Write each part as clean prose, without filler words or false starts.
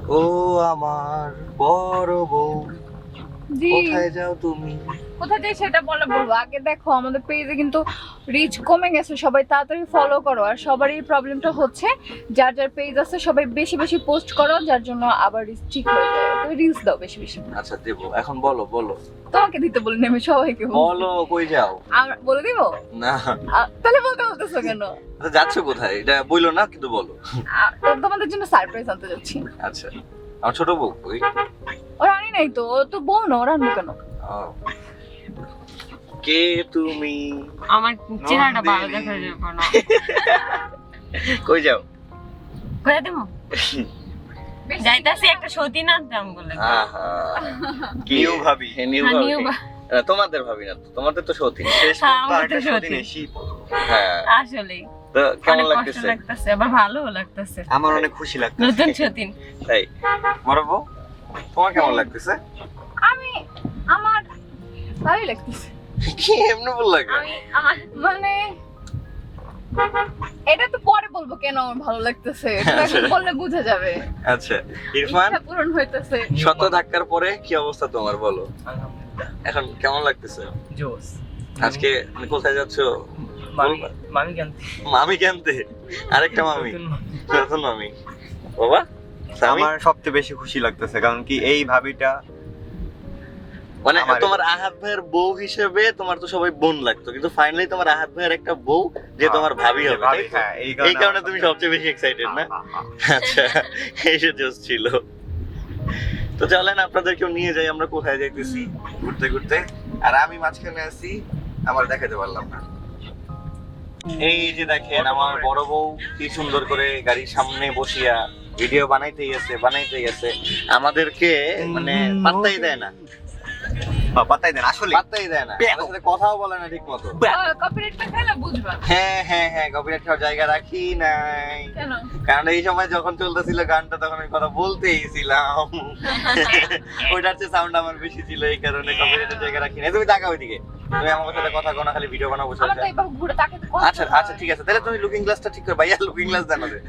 ও আমার বড় বউ, জি কোথায় যাও তুমি? কোথা থেকে সেটা বলবো আগে দেখো আমাদের পেজে কিন্তু রিচ কমে গেছে, সবাই তাড়াতাড়ি ফলো করো। আর সবারই প্রবলেমটা হচ্ছে যার যার পেজ আছে সবাই বেশি বেশি পোস্ট করো, যার জন্য আবার রিচ ঠিক হয়ে যায়। তুমি রিলস দাও বেশি বেশি। আচ্ছা দেবো, এখন বলো বলো তোমাকে দিতে বলিনি, আমি সবাইকে বলছি। বলো, কই যাও? আমরা বলে দিব না, তাহলে বলতেছো কেন? আচ্ছা, যাচ্ছ কোথায় এটা বইলো না, কিন্তু বলো। তোমাদের জন্য সারপ্রাইজ আনতে যাচ্ছি। আচ্ছা, আমার ছোট বউ কই? ওরা আনি নাই তো, ও তো বউ না, ওরা আনবো কেন? ও, কে তুমি? আমার চেহারাটা ভালো দেখা যাবে না। কই যাও? কোথায় দেবো? যাইতাছি একটা সতীন আনতাম বলে। আহা, নিউ ভাবি, নিউ হ্যাঁ, ভাবি। নিউ তোমাদের ভাবি না তো, তোমাদের তো সতী। শেষ হ্যাঁ, পর্যন্ত আমাদের একটা সতী। সতী নেশি। হ্যাঁ, আসলেই তো কেমন অনেক কষ্ট লাগতেছে? লাগতেছে, আবার ভালোও লাগতেছে। আমার অনেক খুশি লাগতেছে। নতুন সতীন। তাই বড় বউ, তোমার কেমন লাগতেছে? আমার ভালোই লাগতেছে। কি এমনি বললা কেন? আমার মানে এটা তো পরে বলবো কেন আমার ভালো লাগতেছে, এটা এখন বললে বোঝা যাবে। আচ্ছা ইরফান, ইচ্ছা পূরণ হইতেছে। শত ধাক্কার পরে কি অবস্থা তোমার বলো? এখন কেমন লাগতেছে? জোস। আজকে কোথায় যাচ্ছ? বলবা? মামি জানতে মামি কেনতে? আরেকটা মামি, নতুন মামি। বাবা স্বামী? আমার সবচেয়ে বেশি খুশি লাগতেছে কারণ কি এই ভাবিটা মানে আমার- তোমার আহাত ভাইয়ের বউ হিসেবে তোমার তো সবাই বোন লাগতো, কিন্তু ফাইনালি তোমার আহাত ভাইয়ের একটা বউ যে তোমার ভাবি হবে, তাই তো? হ্যাঁ, এই কারণে তুমি সবচেয়ে বেশি এক্সাইটেড না? আচ্ছা, এসে জোস ছিল। তো চলেন আপনাদেরকেও নিয়ে যাই, আমরা কোথায় যাইতেছি ঘুরতে ঘুরতে, আর আমি মাঝখানে আছি, আমার দেখাতে পারলাম না। এই যে দেখেন আমার বড় বউ কি সুন্দর করে গাড়ির সামনে বসিয়া ভিডিও বানাইতেই আছে, আমাদেরকে মানে পাত্তাই দেয় না, পাতাই দেন আসলে পাত্তাই দেয় না, আমাদের সাথে কথাও বলে না ঠিক মতো। কপিরাইটটা খাইলে বুঝবা হ্যাঁ হ্যাঁ হ্যাঁ, কপিরাইট খাওয়ার জায়গা রাখি নাই, কেন। কারণ এই সময় যখন চলতেছিল গানটা তখন আমি কথা বলতেই ছিলাম, ওইটার চেয়ে সাউন্ড আমার বেশি ছিল, এই কারণে কপিরাইটের জায়গা রাখি নাই। তুমি তাকাও ওইদিকে, তুমি আমার সাথে কথা কোনা, খালি ভিডিও বানাবো বসে আমার তো বসে। এইভাবে ঘুরে তাকাতে আচ্ছা আচ্ছা ঠিক আছে, তাহলে তুমি লুকিং গ্লাসটা ঠিক করে, ভাইয়া লুকিং গ্লাস দেন ওদের।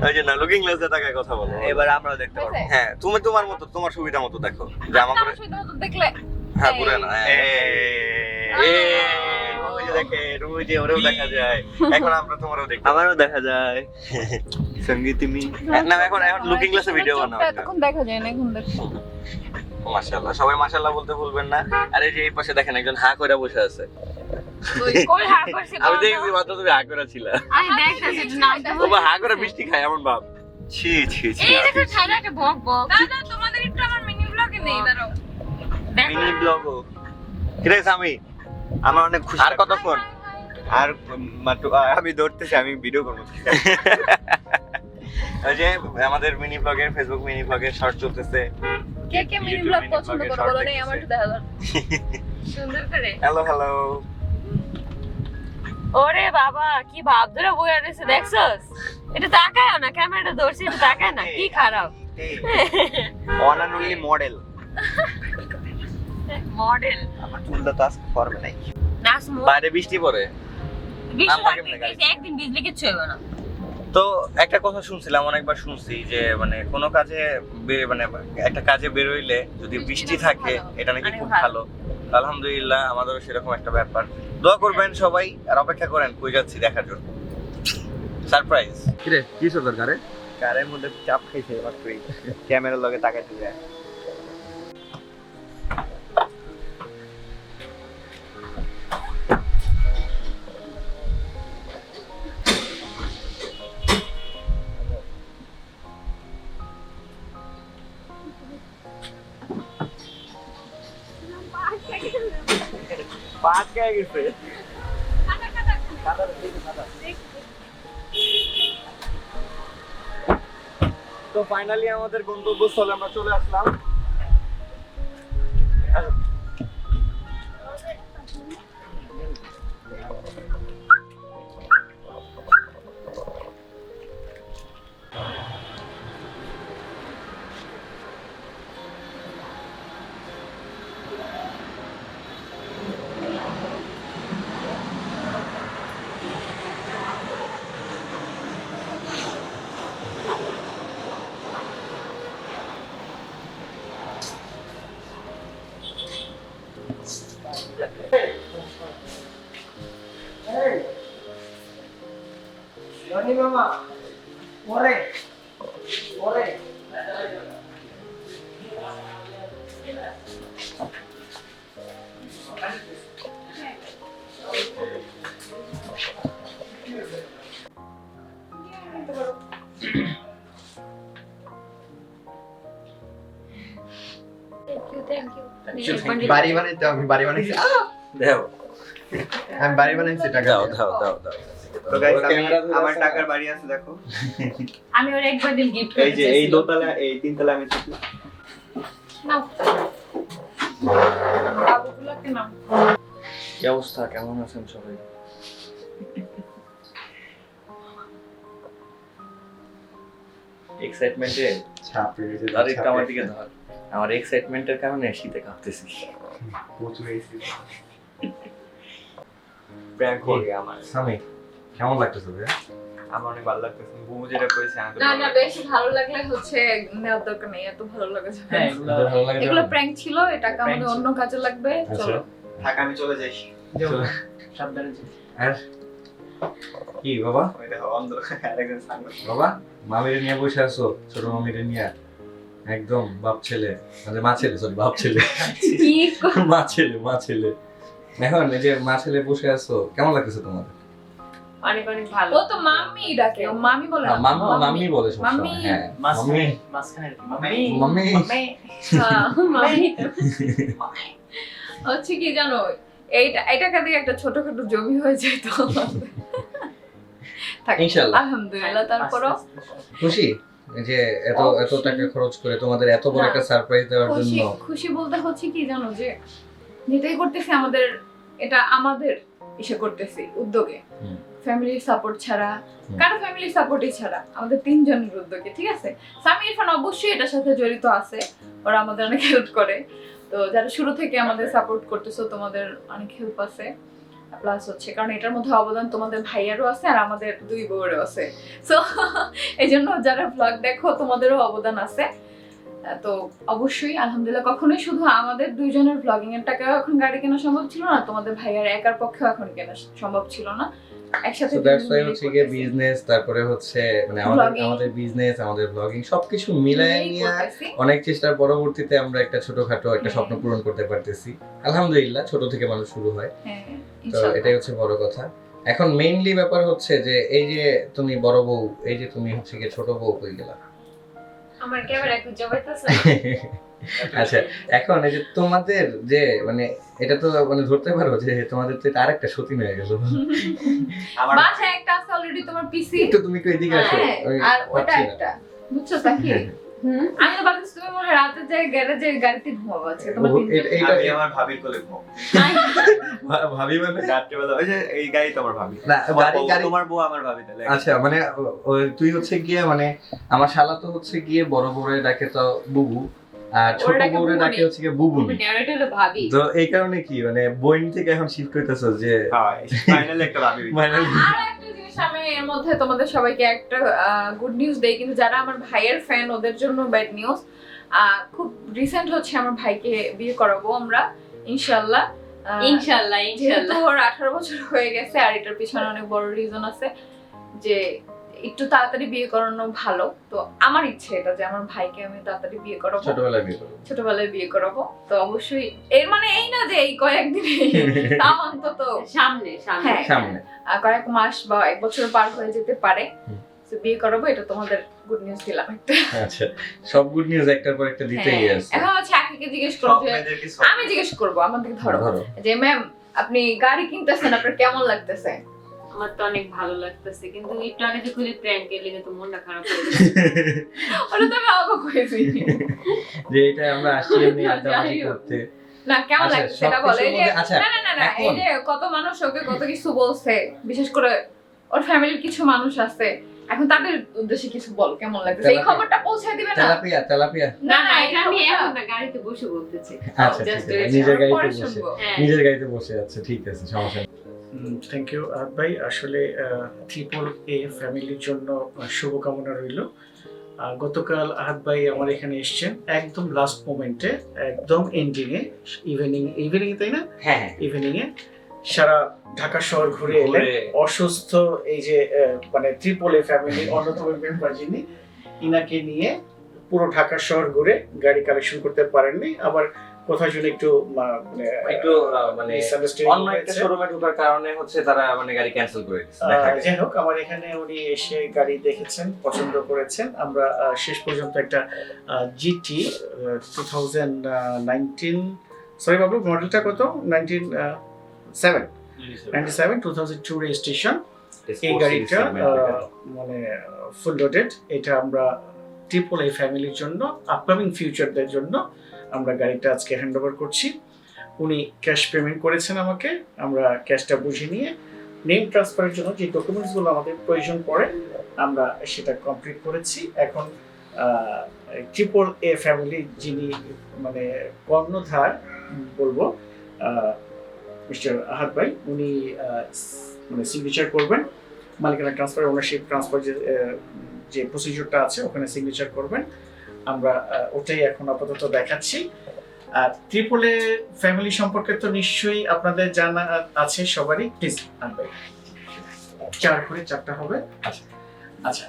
ওই যে না, লুকিং গ্লাস দিয়ে তাকায় কথা বলো। এবার আমরাও দেখতে পারবো। হ্যাঁ, তুমি তোমার মতো, তোমার সুবিধা মতো দেখো, যে আমাকে দেখলে হ্যাঁ ঘুরে না। এই। ওই যে দেখেন, ওই যে ওরেও দেখা যায়, এখন আমরা তোমারও দেখতে পাবো। আমারও দেখা যায় সঙ্গীত মি না, এখন লুকিং গ্লাসে ভিডিও বানাও। তখন দেখা যায় না, এখন দেখো। মাশাআল্লাহ, সবাই মাশাআল্লাহ বলতে ভুলবেন না। আর এই যে এই পাশে দেখেন একজন হা কইরা বসে আছে, কই হা করছি আমি বলো তো? দেখছি মাত্র তুমি হা কইরা ছিলা। আমি দেখতেছি একটু নামটা ও বা হা করে মিষ্টি খায় এমন ভাব। ছি ছি ছি এই দেখো ছাড়া একটা বক বক। দাদা তোমাদের একটু আমার মিনি ব্লগে নেই, দাঁড়াও। দেখো মিনি ব্লগও ঠিক আছে। আমি আমার অনেক খুশি আর কতক্ষণ? আর মাত্র আমি ধরতেছি, আমি ভিডিও করবো। ওই যে আমাদের মিনি ব্লগের, ফেসবুক মিনি ব্লগের শর্ট চলতেছে। কে কে মিনি YouTube ব্লগ mini পছন্দ vlog-এর করো short বলো, নেই আমার দেখতেছে। একটু দেখা দাও সুন্দর করে। হ্যালো হ্যালো, ওরে বাবা কি ভাব ধরে বইয়া রয়েছে দেখছস? এটা তাকায় না, ক্যামেরাটা ধরছি, এটা তাকায় না, কি খারাপ one and only model. Model. আমার চুলটা তো আজকে ফর্মে নাই। নাচ বাইরে বৃষ্টি পড়ে। বৃষ্টি নামবা লাগবে, কেমনে গাড়ি? একদিন বিজলি কিচ্ছু হবে না। তো একটা কথা শুনছিলাম, অনেকবার শুনছি যে মানে কোনো কাজে মানে একটা কাজে বেরোইলে যদি বৃষ্টি থাকে এটা নাকি খুব ভালো। আলহামদুলিল্লাহ আমাদেরও সেরকম একটা ব্যাপার। দোয়া করবেন সবাই, আর অপেক্ষা করেন কই যাচ্ছি দেখার জন্য। সারপ্রাইজ। কিরে কি সরকার গারে? কারের মধ্যে চাপ খাইছে মাত্রই, ক্যামেরার লগে তাকাইতে যায়। পাঁচ গায়ে গেছে। তো ফাইনালি আমাদের গন্তব্যস্থলে আমরা চলে আসলাম। পরে পরে বাড়ি বানাইতে আমি বাড়ি বানাইছি দাও আমি বাড়ি বানাইছি টাকা দাও দাও দাও দাও তো গাইস ক্যামেরা ধরে আমার আছে। টাকার বাড়ি আছে দেখো আমি ওর একবার দিন গিফট এই যে এই দোতলা এই তিনতলা আমি থাকি নাও বাবুগুলোকে নাও কি অবস্থা, কেমন আছেন সবাই? এক্সাইটমেন্টে ছাপে গেছে আরেকটা আমার দিকে ধর। আমার এক্সাইটমেন্টের কারণে শীতে কাঁপতেছি। প্রচুর এসি প্র্যাঙ্ক হবে আমার সামি কেমন লাগতেছে ভাই? আমার অনেক ভালো লাগতেছে বুবু যেটা করেছে আমি তো না না বেশি ভালো লাগলে হচ্ছে নেওয়ার দরকার নেই, এত ভালো লাগে যাবে না। তোদের ভালো লাগে এগুলো যখন? প্র্যাঙ্ক ছিল, এটাকে আমাদের অন্য কাজে লাগবে। আচ্ছা। চলো থাক আমি চলে যাই চলো। সাবধানে আর কি বাবা ওই দেখো অন্ধ আরেকজন সামনে বাবা মামিরে নিয়ে বসে আছো, ছোট মামিরে নিয়ে একদম বাপ ছেলে, মানে মা ছেলে, সরি বাপ ছেলে, কি মা ছেলে এখন এই যে মা ছেলে বসে আছো, কেমন লাগতেছে তোমাদের? অনেক অনেক ভালো। ও তো মাম্মি ডাকে, ও মামি বলে না, মাম্মি বলে সবসময়। মাম্মি। হ্যাঁ মাম্মি মাম্মি মাম্মি। হ্যাঁ, মাম্মি। হচ্ছে কি জানো, এইটাকে দিয়ে একটা ছোটখাটো জমি হয়ে যেত। থাক, ইনশাআল্লাহ। আলহামদুলিল্লাহ। তারপরও খুশি এই যে এত এত টাকা খরচ করে তোমাদের এত বড় একটা সারপ্রাইজ দেওয়ার খুশি জন্য। খুশি বলতে হচ্ছে কি জানো, যে যেটাই করতেছি আমাদের, এটা আমাদের ইসে করতেছি উদ্যোগে, হুম। ফ্যামিলির সাপোর্ট ছাড়া, হুম। কারো ফ্যামিলির সাপোর্টই ছাড়া, আমাদের তিনজনের উদ্যোগে, ঠিক আছে? সামি ইরফান অবশ্যই এটার সাথে জড়িত আছে, ওরা আমাদের অনেক হেল্প করে। তো যারা শুরু থেকে আমাদের সাপোর্ট করতেছো, তোমাদের অনেক হেল্প আছে। প্লাস হচ্ছে কারণ এটার মধ্যে অবদান তোমাদের ভাইয়ারও আছে আর আমাদের দুই বউয়েরও আছে। সো এই জন্য যারা ব্লগ দেখো তোমাদেরও অবদান আছে। তো অবশ্যই আলহামদুলিল্লাহ, কখনোই শুধু আমাদের দুইজনের ব্লগিং এর টাকা এখন গাড়ি কেনা সম্ভব ছিল না, তোমাদের ভাইয়ার একার পক্ষে এখন কেনা সম্ভব ছিল না। একসাথে সো দ্যাটস ওয়াই মিলে হচ্ছে গিয়ে করতেছি। বিজনেস, তারপরে হচ্ছে মানে আমাদের Vlogging. আমাদের বিজনেস, আমাদের ব্লগিং সবকিছু মিলায় মিলেই নিয়ে করতেছি। অনেক চেষ্টার পরবর্তীতে আমরা একটা ছোটখাটো একটা স্বপ্ন পূরণ করতে পারতেছি আলহামদুলিল্লাহ। ছোট থেকে মানুষ শুরু হয়, হ্যাঁ, তো ইনশাআল্লাহ। এটাই হচ্ছে বড় কথা। এখন মেইনলি ব্যাপার হচ্ছে যে এই যে তুমি বড় বউ, এই যে তুমি হচ্ছে গিয়ে ছোট বউ হয়ে গেলা। আমার ক্যামেরা একটু জবাইতেছে। আচ্ছা, এখন এই যে তোমাদের যে মানে এটা তো মানে ধরতে পারো যে তোমাদের তো এটা আরেকটা সতীন হয়ে গেল। আমার বাসায় একটা আছে অলরেডি তোমার পিসি, একটু তুমি একটু এদিকে আসো, হ্যাঁ, আমি আর ওটা পাচ্ছি না। একটা, বুঝছো তাকি? আমি তো ভাবছি তুমি মনে হয় রাতে যাই গ্যারেজে গাড়িতে ঘুমাবো আজকে, তোমার ও, এইটা আমি আমার ভাবির কোলে ঘুমাবো ভাবি মানে রাত্রিবেলা ওই যে এই গাড়ি তো আমার ভাবি না, তোমার গাড়ি- বউ- গাড়ি- তোমার বউ আমার ভাবি তাহলে আচ্ছা মানে তুই হচ্ছে গিয়ে মানে আমার শালা তো হচ্ছে গিয়ে বড় বউরে ডাকে তো বুবু, আর ছোট ওরা ডাকে বউরে ডাকে বুবুনি। হচ্ছে গিয়ে বুবুনি। এটা হলো ভাবি। তো এই কারণে কি মানে বোন থেকে এখন শিফট হইতেছ যে হয় ফাইনালি একটা ভাবি হইছে। মানে আর একটা জিনিস আমি এর মধ্যে তোমাদের সবাইকে একটা গুড নিউজ দেই, কিন্তু যারা আমার ভাইয়ের ফ্যান ওদের জন্য ব্যাড নিউজ। খুব রিসেন্ট হচ্ছে আমার ভাইকে বিয়ে করাবো আমরা ইনশাআল্লাহ। ইনশাআল্লাহ যেহেতু ইনশাআল্লাহ। ওর 18 বছর হয়ে গেছে, আর এটার পিছনে অনেক বড় রিজন আছে যে একটু তাড়াতাড়ি বিয়ে করানো ভালো। তো আমার ইচ্ছে এটা যে আমার ভাইকে আমি তাড়াতাড়ি বিয়ে করাবো, ছোটবেলায় বিয়ে করবো। ছোটবেলায় বিয়ে করাবো। তো অবশ্যই এর মানে এই না যে এই কয়েকদিনে, তাও অন্তত সামনে সামনে। হ্যাঁ, সামনে কয়েক মাস বা এক বছর পার হয়ে যেতে পারে। হুম। তো বিয়ে করাবো, এটা তোমাদের গুড নিউজ দিলাম একটা। আচ্ছা, সব গুড নিউজ একটার পর একটা দিতেই হ্যাঁ, আছে। এখন হচ্ছে আখিকে জিজ্ঞেস করো সব যে, মেয়েদের কি সব আমি জিজ্ঞেস করবো আমার দিকে ধরো ধরো যে ম্যাম আপনি গাড়ি কিনতেছেন, আপনার কেমন লাগতেছে? আমার তো অনেক ভালো লাগতেছে, কিন্তু একটু আগে যে খুলি প্র্যাঙ্ক এর লেগে তো মনটা খারাপ হয়ে গেছে। ওটা তো আমি অবাক হয়েছি। যে এটা আমরা আসছি এমনি আড্ডাবাজি যাই হোক। করতে। না কেমন আচ্ছা, লাগছে সেটা বলে। এই যে সবকিছুর মধ্যে- আচ্ছা, না না না না, এই এখন- যে কত মানুষ ওকে কত কিছু বলছে, বিশেষ করে ওর ফ্যামিলির কিছু মানুষ আছে, এখন তাদের উদ্দেশ্যে কিছু বল, কেমন লাগছে? এই তেলাপিয়া। খবরটা পৌঁছে দিবে না? তেলাপিয়া না না, এই এটা আমি খবরটা- এখন না, গাড়িতে বসে বলতেছি। আচ্ছা Just ঠিক আছে, wait, নিজের আমরা গাড়িতে পরে বসে, শুনবো। হ্যাঁ। নিজের গাড়িতে বসে আছে, ঠিক আছে, সমস্যা নেই। থ্যাংক ইউ আহাদ ভাই। আসলে ট্রিপল এ ফ্যামিলির জন্য শুভকামনা রইল। গতকাল আহাদ ভাই আমার এখানে এসেছেন একদম লাস্ট মোমেন্টে, একদম এন্ডিংয়ে, ইভিনিং তাই না, হ্যাঁ ইভিনিংয়ে সারা ঢাকা শহর ঘুরে এলেন। অসুস্থ এই যে মানে ট্রিপল এ ফ্যামিলি অন্যতম মেম্বার যিনি, ইনাকে নিয়ে পুরো ঢাকা শহর ঘুরে গাড়ি কালেকশন করতে পারেননি। আবার কোথাও জন্য একটু একটু মানে অন্য একটা শোরুমে ঢোকার কারণে হচ্ছে তারা মানে গাড়ি ক্যান্সেল করে দিয়েছে। যাই হোক, আমার এখানে উনি এসে গাড়ি দেখেছেন, পছন্দ করেছেন। আমরা শেষ পর্যন্ত একটা জিটি 2019, সরি বাবু মডেলটা কত, 2002 রেজিস্ট্রেশন। এই গাড়িটা মানে ফুল লোডেড। এটা আমরা ট্রিপল এ ফ্যামিলির জন্য, আপকামিং ফিউচারদের জন্য আমরা গাড়িটা আজকে হ্যান্ড ওভার করছি। উনি ক্যাশ পেমেন্ট করেছেন আমাকে, আমরা ক্যাশটা বুঝে নিয়ে নেম ট্রান্সফারের জন্য যে ডকুমেন্টসগুলো আমাদের প্রয়োজন পড়ে আমরা সেটা কমপ্লিট করেছি। এখন ট্রিপল এ ফ্যামিলি যিনি মানে কর্ণধার বলবো, মিস্টার আহাদ ভাই, উনি মানে সিগনেচার করবেন, মালিকানা ট্রান্সফার, ওনারশিপ ট্রান্সফার যে প্রসিডিউরটা আছে ওখানে সিগনেচার করবেন। আমরা ওটাই এখন আপাতত দেখাচ্ছি। আর ট্রিপল এ ফ্যামিলি সম্পর্কে তো নিশ্চয়ই আপনাদের জানা আছে সবারই। প্লিজ আনবে 4 করে 4টা হবে। আচ্ছা,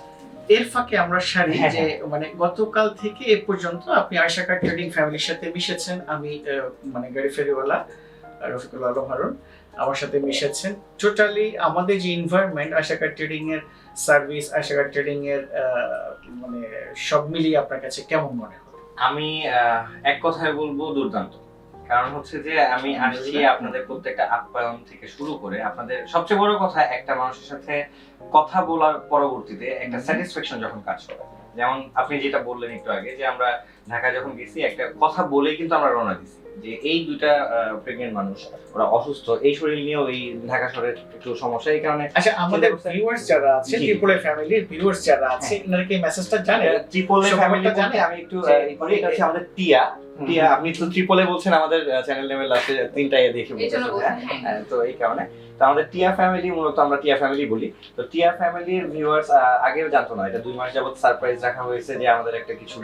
এর ফাঁকে আমরা সারি যে মানে গতকাল থেকে এ পর্যন্ত আপনি আয়েশা কার ট্রেডিং ফ্যামিলির সাথে মিশেছেন। আমি মানে গাড়ি ফেরিওয়ালা রফিকুল আলম হারুন আমার সাথে মিশেছেন। টোটালি আমাদের যে এনভায়রনমেন্ট, আয়েশা কার ট্রেডিং এর সার্ভিস, আয়েশা কার ট্রেডিং এর মানে সব মিলিয়ে আপনার কাছে কেমন মনে হয়? আমি এক কথায় বলবো দুর্দান্ত। কারণ হচ্ছে যে আমি আসছি আপনাদের প্রত্যেকটা আপ্যায়ন থেকে শুরু করে আপনাদের সবচেয়ে বড় কথা, একটা মানুষের সাথে কথা বলার পরবর্তীতে একটা স্যাটিসফ্যাকশন যখন কাজ করে। যেমন আপনি যেটা বললেন একটু আগে যে আমরা ঢাকা যখন গেছি একটা কথা বলেই কিন্তু আমরা রওনা দিছি যে এই দুইটা প্রেগন্যান্ট মানুষ, ওরা অসুস্থ, এই শরীর নিয়েও এই ঢাকা শহরের একটু সমস্যা, এই কারণে। আচ্ছা, আমাদের ভিউয়ার্স যারা আছে, ট্রিপল এ ফ্যামিলির ভিউয়ার্স যারা আছে, এনারা কি মেসেজটা জানে? ট্রিপল এ ফ্যামিলি জানে। আমি একটু বলি, এটা হচ্ছে আমাদের টিয়া। আপনি তো ট্রিপল এ বলছেন, আমাদের চ্যানেল নেমে লাস্টে 3টা দেখে বলছেন, হ্যাঁ, তো এই কারণে তো আমাদের টিয়া ফ্যামিলি, মূলত আমরা টিয়া ফ্যামিলি বলি। তো টিয়া ফ্যামিলির ভিউয়ার্স আগেও জানতো না, এটা 2 মাস যাবত সারপ্রাইজ রাখা হয়েছে যে আমাদের একটা কিছু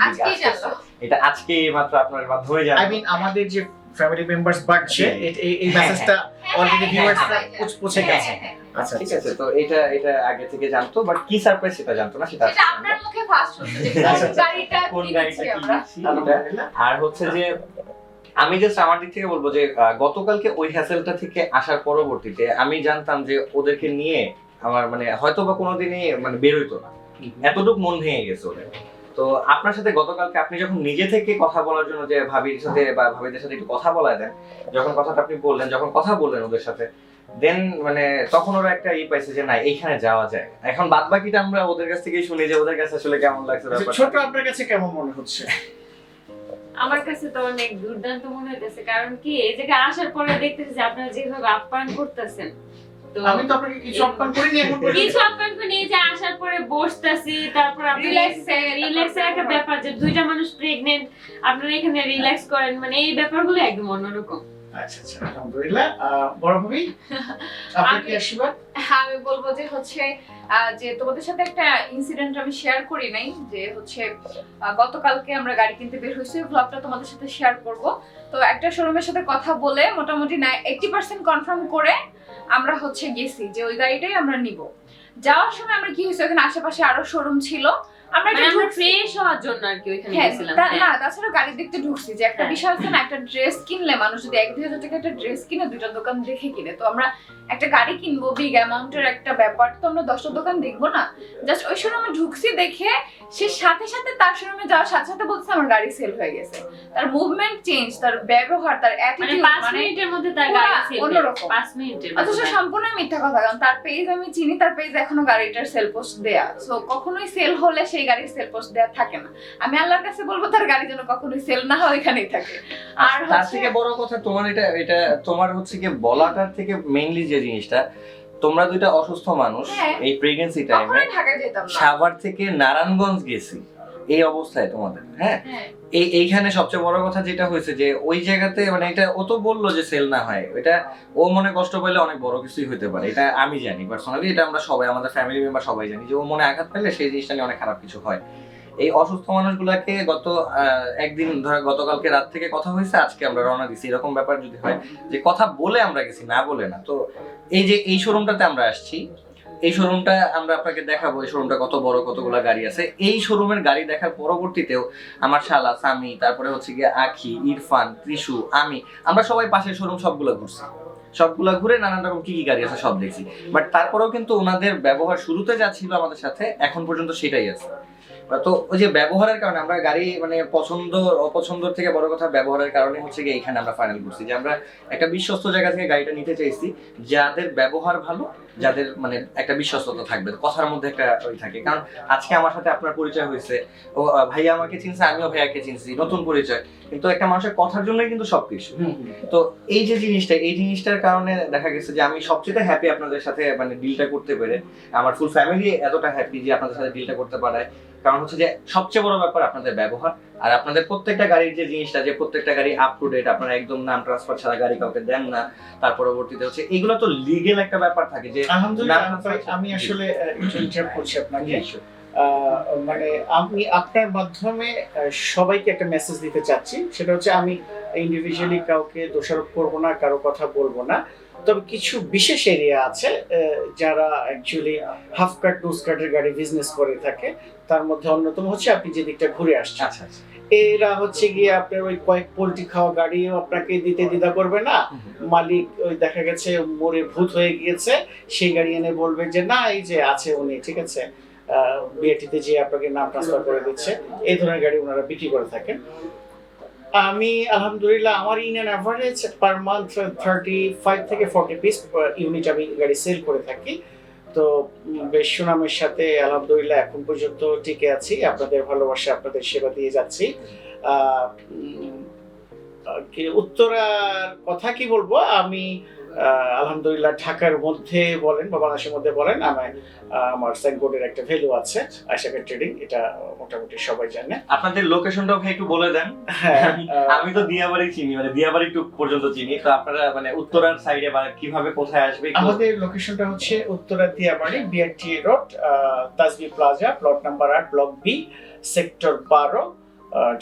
এটা আজকে মাত্র আপনার মাধ্যমে জানা। আই মিন আমাদের যে ফ্যামিলি মেম্বার্স বাড়ছে, এই মেসেজটা অলরেডি ভিউয়ার্সরা পৌঁছে গেছে। আচ্ছা, ঠিক আছে। তো এটা আগে থেকে জানতো, বাট কি সারপ্রাইজ সেটা জানতো না। সেটা আপনার মুখে ফার্স্ট হচ্ছে যে কোন গাড়িটা কিনেছি আমরা। আর হচ্ছে যে আমি জাস্ট আমার দিক থেকে বলবো যে গতকালকে ওই হ্যাসেলটা থেকে আসার পরবর্তীতে আমি জানতাম যে ওদেরকে নিয়ে আমার মানে হয়তো বা কোনোদিনই মানে বের হইতো না, এতটুকু মন ভেঙে গেছে ওদের। তো আপনার সাথে গতকালকে আপনি যখন নিজে থেকে কথা বলার জন্য যে ভাবির সাথে বা ভাবিদের সাথে একটু কথা বলায় দেন, যখন কথাটা আপনি বললেন, যখন কথা বললেন ওদের সাথে, দেন মানে তখন ওরা একটা পাইছে যে না এইখানে যাওয়া যায়। এখন বাদ বাকিটা আমরা ওদের কাছ থেকেই শুনি যে ওদের কাছে আসলে কেমন লাগছে ব্যাপারটা। ছোট আপনার কাছে কেমন মনে হচ্ছে? আমার কাছে তো অনেক দুর্দান্ত মনে হইতেছে। কারণ কি এই জায়গায় আসার পরে দেখতেছি যে আপনারা যেভাবে আপ্যায়ন করতেছেন, তো আমি তো আপনাকে কিছু আপ্যায়ন করিনি এখন পর্যন্ত। কিছু আপ্যায়ন করে নিয়ে যে আসার পরে বসতেছি, তারপর আপনি রিল্যাক্সের একটা ব্যাপার, যে 2টা মানুষ প্রেগন্যান্ট, আপনারা এখানে রিল্যাক্স করেন, মানে এই ব্যাপারগুলো একদম অন্যরকম। আচ্ছা, আলহামদুলিল্লাহ। বড় ভাবি, আপনি কি আশীর্বাদ? আমি বলবো যে হচ্ছে যে তোমাদের সাথে একটা ইনসিডেন্ট আমি শেয়ার করি নাই, যে হচ্ছে গতকালকে আমরা গাড়ি কিনতে বের হয়েছি, ব্লগটা তোমাদের সাথে শেয়ার করব। তো একটা শোরুমের সাথে কথা বলে মোটামুটি 80% কনফার্ম করে আমরা হচ্ছে গেছি যে ওই গাড়িটাই আমরা নিব। যাওয়ার সময় আমরা কি হয়েছে, ওখানে আশেপাশে আরো শোরুম ছিল, আমরা ফ্রেশ হওয়ার জন্য আর কি ওইখানে গেছিলাম। না, তাছাড়া গাড়ি দেখতে ঢুকছি যে একটা বিষয় আছে না, একটা ড্রেস কিনলে মানুষ যদি 1-2 হাজার টাকা একটা ড্রেস কিনে 2টা দোকান দেখে কিনে, তো আমরা একটা গাড়ি কিনবো, বিগ অ্যামাউন্টের একটা ব্যাপার, তো আমরা 10টা দোকান দেখবো না। জাস্ট ওই শোরুমে ঢুকছি, দেখে সে সাথে সাথে তার শোরুমে যাওয়ার সাথে সাথে বলছে আমার গাড়ি সেল হয়ে গেছে। তার মুভমেন্ট চেঞ্জ, তার ব্যবহার, তার অ্যাটিটিউড, 5 মিনিটের মধ্যে তার গাড়ি সেল অন্যরকম। 5 মিনিটের অথচ সম্পূর্ণ মিথ্যা কথা, কারণ তার পেজ আমি চিনি, তার পেজ এখনো গাড়িটার সেল পোস্ট দেয়া। সো কখনোই সেল হলে সেই গাড়ির সেল পোস্ট দেয়া থাকে না। আমি আল্লাহর কাছে বলবো তার গাড়ি যেন কখনোই সেল না হয়, ওইখানেই থাকে। আর তার থেকে বড় কথা তোমার এটা তোমার হচ্ছে কি বলাটার থেকে মেইনলি যে জিনিসটা, তোমরা 2টা অসুস্থ মানুষ এই প্রেগন্যান্সি টাইমে ঢাকায় যেতাম না, সাভার থেকে নারায়ণগঞ্জ গেছি এই অবস্থায় তোমাদের। হ্যাঁ, এইখানে সবচেয়ে বড় কথা যেটা হয়েছে যে ওই জায়গাতে মানে এটা ও তো বললো যে সেল না হয়, এটা ও মনে কষ্ট পেলে অনেক বড় কিছুই হতে পারে, এটা আমি জানি পার্সোনালি, এটা আমরা সবাই আমাদের ফ্যামিলি মেম্বার সবাই জানি যে ও মনে আঘাত পেলে সেই জিনিসটা নিয়ে অনেক খারাপ কিছু হয়। এই অসুস্থ মানুষগুলাকে একদিন ধর গতকালকে রাত থেকে কথা হয়েছে, আজকে আমরা রওনা দিছি, এরকম ব্যাপার যদি হয় যে কথা বলে আমরা গেছি, না বলে না। তো এই যে এই শোরুমটাতে আমরা আসছি, এই শোরুমটা আমরা আপনাকে দেখাবো, এই শোরুমটা কত বড়, কতগুলা গাড়ি আছে। এই শোরুমের গাড়ি দেখার পরবর্তীতেও আমার শালা, সামি, তারপরে হচ্ছে গিয়ে আখি, ইরফান, ত্রিশু, আমরা সবাই পাশের শোরুম সবগুলো ঘুরছি, সবগুলা ঘুরে নানান রকম কি কি গাড়ি আছে সব দেখছি। বাট তারপরেও কিন্তু ওনাদের ব্যবহার শুরুতে যা ছিল আমাদের সাথে এখন পর্যন্ত সেটাই আছে। তো ওই যে ব্যবহারের কারণে আমরা গাড়ি মানে পছন্দ অপছন্দের থেকে বড় কথা ব্যবহারের কারণে হচ্ছে গিয়ে এখানে আমরা ফাইনাল করছি যে আমরা একটা বিশ্বস্ত জায়গা থেকে গাড়িটা নিতে চাইছি, যাদের ব্যবহার ভালো, যাদের মানে একটা বিশ্বস্ততা থাকবে, কথার মধ্যে একটা ওই থাকে। কারণ আজকে আমার সাথে আপনার পরিচয় হয়েছে, ও ভাইয়া আমাকে চিনছে, আমিও ভাইয়াকে চিনছি, নতুন পরিচয়, কিন্তু একটা মানুষের কথার জন্যই কিন্তু সবকিছু। তো এই যে জিনিসটা, এই জিনিসটার কারণে দেখা গেছে যে আমি সবচেয়ে হ্যাপি আপনাদের সাথে মানে ডিলটা করতে পেরে। আমার ফুল ফ্যামিলি এতটা হ্যাপি যে আপনাদের সাথে ডিলটা করতে পারায়। কারণ হচ্ছে যে সবচেয়ে বড় ব্যাপার আপনাদের ব্যবহার, আর আপনাদের প্রত্যেকটা গাড়ির যে জিনিসটা, যে প্রত্যেকটা গাড়ি আপ টু ডেট, আপনারা একদম নাম ট্রান্সফার ছাড়া গাড়ি কাউকে দেন না। তার পরবর্তীতে হচ্ছে এগুলো তো লিগেল একটা ব্যাপার থাকে যে আলহামদুলিল্লাহ আমি আসলে ইন্টারাপ্ট করছি আপনাকে। মানে আমি আপনার মাধ্যমে সবাইকে একটা মেসেজ দিতে চাচ্ছি, সেটা হচ্ছে আমি ইন্ডিভিজুয়ালি কাউকে দোষারোপ করব না, কারো কথা বলবো না। তবে কিছু বিশেষ এরিয়া আছে যারা অ্যাকচুয়ালি হাফ কাট ডুস কাটের গাড়ি বিজনেস করে থাকে, তার মধ্যে অন্যতম হচ্ছে আপনি যে দিকটা ঘুরে আসছেন। আচ্ছা আচ্ছা, এরা হচ্ছে গিয়ে আপনার ওই কয়েক পোল্ট্রি খাওয়া গাড়িও আপনাকে দিতে দ্বিধা করবে না। মালিক ওই দেখা গেছে মোড়ে ভূত হয়ে গিয়েছে, সেই গাড়ি এনে বলবে যে না এই যে আছে উনি, ঠিক আছে, বিএটিতে যে আপনাকে নাম ট্রান্সফার করে দিচ্ছে, এই ধরনের গাড়ি ওনারা বিক্রি করে থাকেন। আমি আলহামদুলিল্লাহ আমার in an average per month 35 থেকে 40 পিস ইউনিট আমি গাড়ি সেল করে থাকি। তো বেশ সুনামের সাথে আলহামদুলিল্লাহ এখন পর্যন্ত টিকে আছি, আপনাদের ভালোবাসা, আপনাদের সেবা দিয়ে যাচ্ছি। উত্তরার কথা কি বলবো, আমি আলহামদুলিল্লাহ ঢাকার মধ্যে বলেন বা বাংলাদেশের মধ্যে বলেন, আমার সাইনবোর্ডের একটা ভ্যালু আছে আশাকা ট্রেডিং, এটা মোটামুটি সবাই জানে। আপনাদের লোকেশনটাও ভাই একটু বলে দেন। আমি তো দিয়াবাড়ি চিনি, মানে দিয়াবাড়ি টু পর্যন্ত চিনি, তো আপনারা মানে উত্তরার সাইডে বা কিভাবে কোথায় আসবে? আমাদের লোকেশনটা হচ্ছে Uttara Diabari, BRT road, Tajbi plaza, plot number 8, block B, sector 12,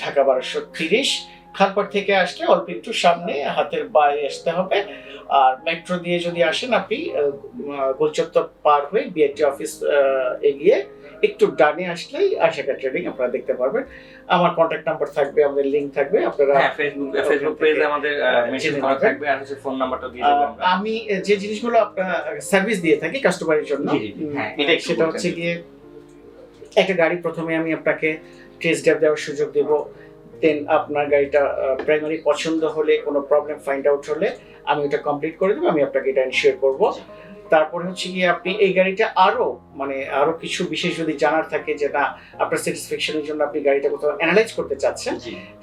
Dhaka 1230। খালপাড় থেকে আসলে অল্প একটু সামনে হাতের বাঁয়ে আসতে হবে। আর মেট্রো দিয়ে যদি আসেন আপনি গোলচত্বর পার হয়ে বিআরটি অফিস এগিয়ে একটু ডানে আসলেই আশাকা ট্রেডিং আপনারা দেখতে পারবেন। আমার কন্ট্যাক্ট নাম্বার থাকবে, আমাদের লিংক থাকবে, আপনারা ফেসবুক পেজে আমাদের মেসেজ করা থাকবে, আর হচ্ছে ফোন নাম্বারটা দিয়ে দেবেন। আমি যে জিনিসগুলো আপনার সার্ভিস দিয়ে থাকি কাস্টমারের জন্য, সেটা হচ্ছে গিয়ে একটা গাড়ি প্রথমে আমি আপনাকে টেস্ট ড্রাইভ দেওয়ার সুযোগ দেব, দেন আপনার গাড়িটা প্রাইমারি পছন্দ হলে, কোনো প্রবলেম ফাইন্ড আউট হলে আমি ওটা কমপ্লিট করে দেবো, আমি আপনাকে এটা এনশিওর করব। তারপরে হচ্ছে গিয়ে আপনি এই গাড়িটা আরো কিছু বিশেষ যদি জানার থাকে যে না আপনার স্যাটিসফ্যাকশনের জন্য আপনি গাড়িটা কোথাও অ্যানালাইজ করতে চাচ্ছেন,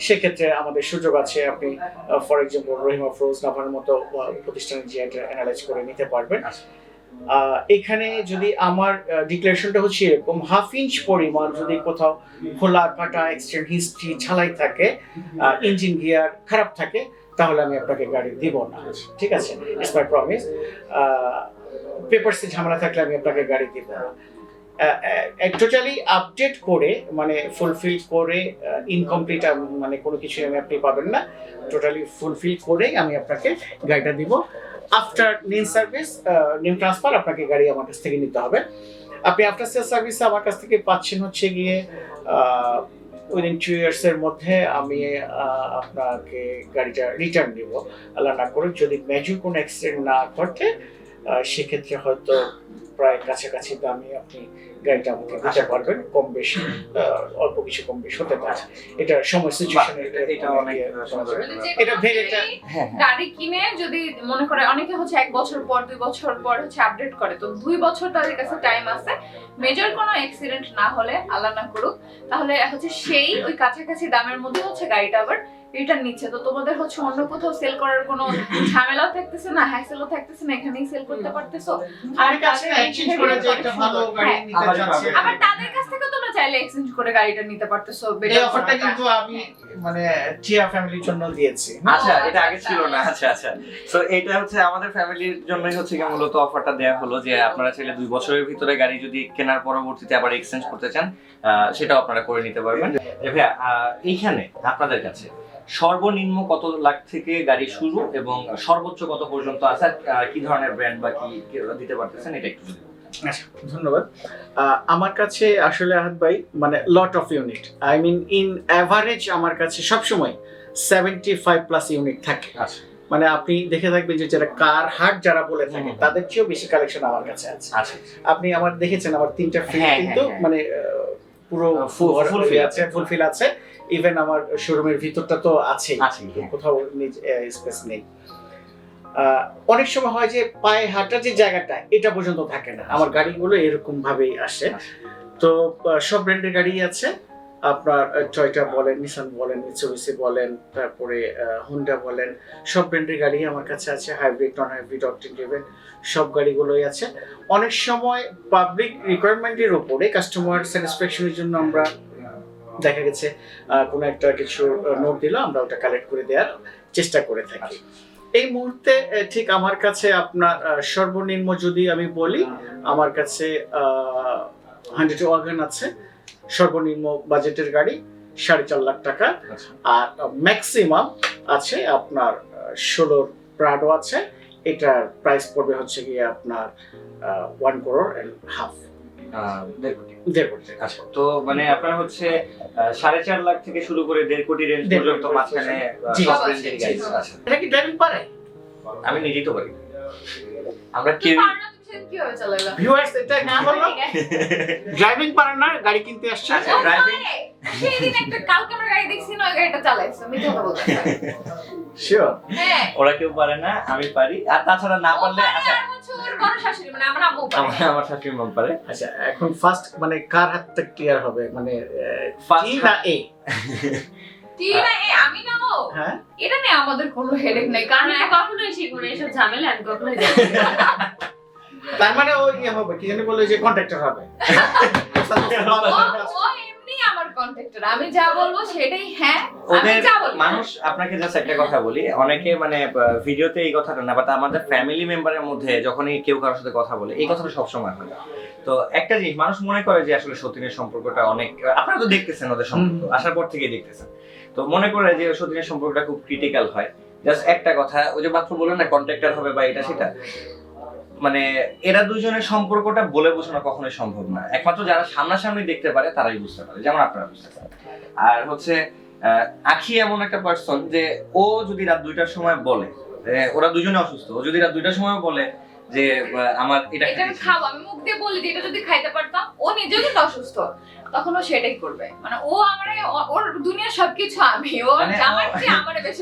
সেক্ষেত্রে আমাদের সুযোগ আছে। আপনি ফর এক্সাম্পল রহিমা ফ্রোজ নাভার মতো প্রতিষ্ঠানে যে এটা অ্যানালাইজ করে নিতে পারবেন। এখানে যদি আমার ডিক্লারেশনটা হচ্ছে এরকম, 1/2 ইঞ্চ পরিমাণ যদি কোথাও খোলা কাটা অ্যাক্সিডেন্ট হিস্ট্রি ঝালাই থাকে, ইঞ্জিন গিয়ার খারাপ থাকে, তাহলে আমি আপনাকে গাড়ি দিব না, ঠিক আছে? It's my promise. পেপারসে ঝামেলা থাকলে আমি আপনাকে গাড়ি দিব না। টোটালি আপডেট করে মানে ফুলফিল করে, ইনকমপ্লিট মানে কোনো কিছু আপনি পাবেন না, টোটালি ফুলফিল করেই আমি আপনাকে গাড়িটা দিব। After name service, name transfer আপনাকে গাড়ি আমার কাছ থেকে নিতে হবে। আপনি আফটার সেল সার্ভিস আমার কাছ থেকে পাচ্ছেন হচ্ছে গিয়ে উইদিন 2 ইয়ার্স এর মধ্যে আমি আপনাকে গাড়িটা রিটার্ন দিব, আল্লাহ না করে যদি মেজর কোনো অ্যাক্সিডেন্ট না ঘটে, সেক্ষেত্রে হয়তো প্রায় কাছাকাছি দামে আপনি গাড়িটা আমাকে দিতে পারবেন, কম বেশি অল্প কিছু কম বেশি হতে পারে, এটা সময় সিচুয়েশনে এটা ভেবে গাড়ি কিনে যদি মনে করে অনেকে হচ্ছে 1 বছর পর 2 বছর পর হচ্ছে আপডেট করে, তো 2 বছর তাদের কাছে টাইম আছে, মেজর কোনো অ্যাক্সিডেন্ট না হলে আল্লাহ না করুক, তাহলে হচ্ছে সেই ওই কাছাকাছি দামের মধ্যে হচ্ছে গাড়িটা আবার রিটার্ন নিচ্ছে, তো তোমাদের হচ্ছে অন্য কোথাও সেল করার কোনো ঝামেলাও থাকতেছে না, হ্যাসেলও থাকতেছে না, এখানেই সেল করতে পারতেছো। আর অনেকে আছে এক্সচেঞ্জ করে যে একটা ভালো গাড়ি নিতে চাচ্ছে, আবার তাদের কাছ থেকে তোমরা চাইলে এক্সচেঞ্জ করে গাড়িটা নিতে পারতেছো। এই অফারটা কিন্তু আমি মানে টিয়া ফ্যামিলির জন্য দিয়েছি। আচ্ছা, এটা আগে ছিল না। আচ্ছা আচ্ছা, সো এটা হচ্ছে আমাদের ফ্যামিলির জন্যই হচ্ছে কি মূলত অফারটা দেয়া হলো, যে আপনারা চাইলে 2 বছরের ভিতরে গাড়ি যদি কেনার পরবর্তীতে আবার এক্সচেঞ্জ করতে চান, সেটাও আপনারা করে নিতে পারবেন। ভাইয়া, এইখানে আপনাদের কাছে সর্বনিম্ন কত লাখ থেকে গাড়ি শুরু এবং সর্বোচ্চ কত পর্যন্ত আছে, আর কি ধরনের ব্র্যান্ড বা কি দিতে পারতেছেন, এটা একটু যদি বলতেন। আচ্ছা, ধন্যবাদ। আমার কাছে আসলে আহাদ ভাই মানে lot of unit, I mean in average আমার কাছে সবসময় 75+ ইউনিট থাকে। আচ্ছা মানে আপনি দেখে থাকবেন যে যারা কার হাট যারা বলে থাকে তাদের চেয়েও বেশি কালেকশন আমার কাছে আছে। আচ্ছা, আপনি আমার দেখেছেন আমার 3টা ফিল হ্যাঁ, কিন্তু হ্যাঁ, হ্যাঁ। মানে পুরো full fill আছে, ফুলফিল আছে। ইভেন আমার শোরুমের ভিতরটা তো আছে, আছে, হ্যাঁ। কোথাও স্পেস নেই। অনেক সময় হয় যে পায়ে হাঁটার যে জায়গাটা এটা পর্যন্ত থাকে না, আমার গাড়িগুলো এরকম ভাবেই আসে। তো সব ব্র্যান্ডের গাড়ি আছে, আপনার টয়োটা বলেন, নিসান বলেন, মিৎসুবিশি বলেন, তারপরে হোন্ডা বলেন, সব ব্র্যান্ডের গাড়ি আমার কাছে আছে, hybrid, non hybrid, octane driven সব গাড়িগুলোই আছে। অনেক সময় পাবলিক রিকোয়ারমেন্টের উপরে কাস্টমার স্যাটিসফ্যাকশনের জন্য আমরা দেখা গেছে কোনো একটা কিছু নোট দিল, আমরা ওটা কালেক্ট করে দেওয়ার চেষ্টা করে থাকি। এই মুহূর্তে ঠিক আমার কাছে আপনার সর্বনিম্ন যদি আমি বলি, আমার কাছে 100 ওয়াগন আছে, সর্বনিম্ন বাজেটের গাড়ি 4.5 লাখ টাকা। আর ম্যাক্সিমাম আছে আপনার 16 প্রাডো আছে, এটার প্রাইস পড়বে হচ্ছে গিয়ে আপনার 1.5 crore। 1.5 কোটি। আচ্ছা, তো মানে আপনার হচ্ছে 4.5 লাখ থেকে শুরু করে 1.5 কোটি রেঞ্জ 1.5 পর্যন্ত মাঝখানে জি, সব জি, রেঞ্জের গাড়ি জি। আছে। এটা কি ড্রাইভিং পারে? আমি নিজেই তো পারি, আমরা কেউ কিভাবে চালাইলা? ভিউয়ার্স এটা কি বললো? ড্রাইভিং পারে না, গাড়ি কিনতে আসছে। আচ্ছা, ড্রাইভিং সেদিন একটা কালকে আমরা গাড়ি দেখছি না, ওই গাড়িটা চালাইছো, মিথ্যা কথা বলতে। শিওর। হ্যাঁ, ওরা কেউ পারে না, আমি পারি। আর তাছাড়া না পারলে আচ্ছা, আর হচ্ছে ওর বড় শাশুড়ি মানে আমার আম্মু পারে। আমার শাশুড়ি মন পারে। আচ্ছা, এখন ফার্স্ট মানে কার হাতটা ক্লিয়ার হবে, মানে First টি না এ? ঠিক না, আমি না ও। হ্যাঁ, এটা নিয়ে আমাদের কোনো হেডেক নাই, কারণ আমি কখনোই শিখবো না এসব ঝামেলা, আমি কখনোই যাবো না। তার মানে ও ইয়ে হবে, কি জানি বলে যে কন্ট্রাক্টর হবে। ও এমনি আমার কন্ট্যাক্টর, আমি যা বলবো সেটাই হ্যাঁ, আমি ওদের যা বলবো মানুষ, আপনাকে জাস্ট একটা কথা বলি, অনেকে মানে ভিডিওতে এই কথাটা না, বাট আমাদের ফ্যামিলি মেম্বারের মধ্যে যখনই কেউ কারোর সাথে কথা বলে এই কথাটা সবসময় হয়। তো একটা জিনিস মানুষ মনে করে যে আসলে সতীনের সম্পর্কটা অনেক, আপনারা তো দেখতেছেন ওদের সম্পর্ক আসার পর থেকেই দেখতেছেন, তো মনে করে যে সতীনের সম্পর্কটা খুব ক্রিটিক্যাল হয়। জাস্ট একটা কথা, ওই যে মাত্র বললেন না কন্ট্রাক্টর হবে বা এটা সেটা, মানে এরা দুজনের সম্পর্কটা বলে বোঝানো কখনোই সম্ভব না, একমাত্র যারা সামনাসামনি দেখতে পারে তারাই বুঝতে পারে, যেমন আপনারা বুঝতে পারেন। আর হচ্ছে আখি এমন একটা পার্সন যে ও যদি রাত 2টার সময় বলে, ওরা দুজনে অসুস্থ, ও যদি রাত 2টার সময় বলে যে আমার এটা এটা আমি খাবো, আমি মুখ দিয়ে বলি যে এটা যদি খাইতে পারতাম, ও নিজেও কিন্তু অসুস্থ, তখন ও সেটাই করবে। মানে ও আমারে, ওর দুনিয়ার সবকিছু আমি, ও মানে জামার চেয়ে আমারে বেশি